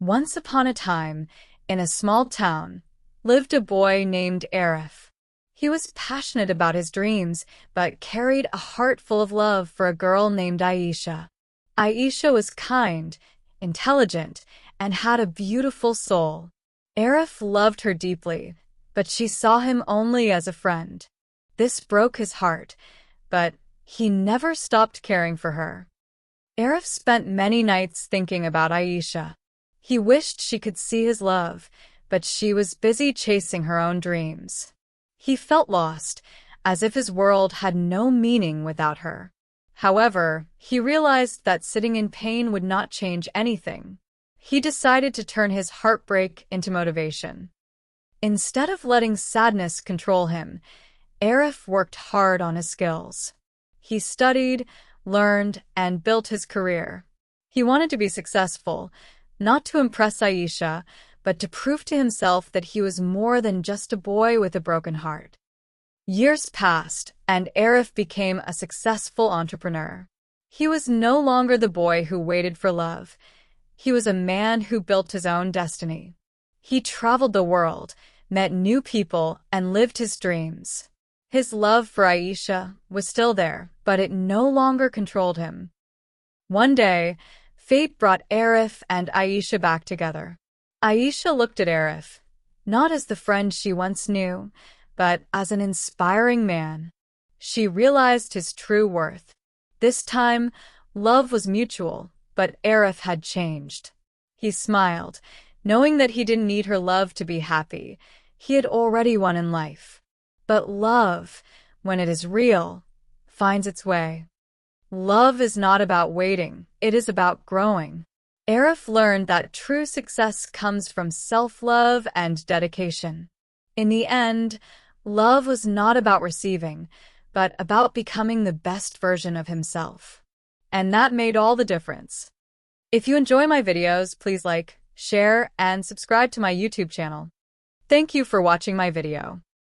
Once upon a time, in a small town, lived a boy named Arif. He was passionate about his dreams, but carried a heart full of love for a girl named Aisha. Aisha was kind, intelligent, and had a beautiful soul. Arif loved her deeply, but she saw him only as a friend. This broke his heart, but he never stopped caring for her. Arif spent many nights thinking about Aisha. He wished she could see his love, but she was busy chasing her own dreams. He felt lost, as if his world had no meaning without her. However, he realized that sitting in pain would not change anything. He decided to turn his heartbreak into motivation. Instead of letting sadness control him, Arif worked hard on his skills. He studied, learned, and built his career. He wanted to be successful, not to impress Aisha, but to prove to himself that he was more than just a boy with a broken heart. Years passed, and Arif became a successful entrepreneur. He was no longer the boy who waited for love. He was a man who built his own destiny. He traveled the world, met new people, and lived his dreams. His love for Aisha was still there, but it no longer controlled him. One day, fate brought Arif and Aisha back together. Aisha looked at Arif, not as the friend she once knew, but as an inspiring man. She realized his true worth. This time, love was mutual, but Arif had changed. He smiled, knowing that he didn't need her love to be happy. He had already won in life. But love, when it is real, finds its way. Love is not about waiting, it is about growing. Arif learned that true success comes from self-love and dedication. In the end, love was not about receiving, but about becoming the best version of himself. And that made all the difference. If you enjoy my videos, please like, share, and subscribe to my YouTube channel. Thank you for watching my video.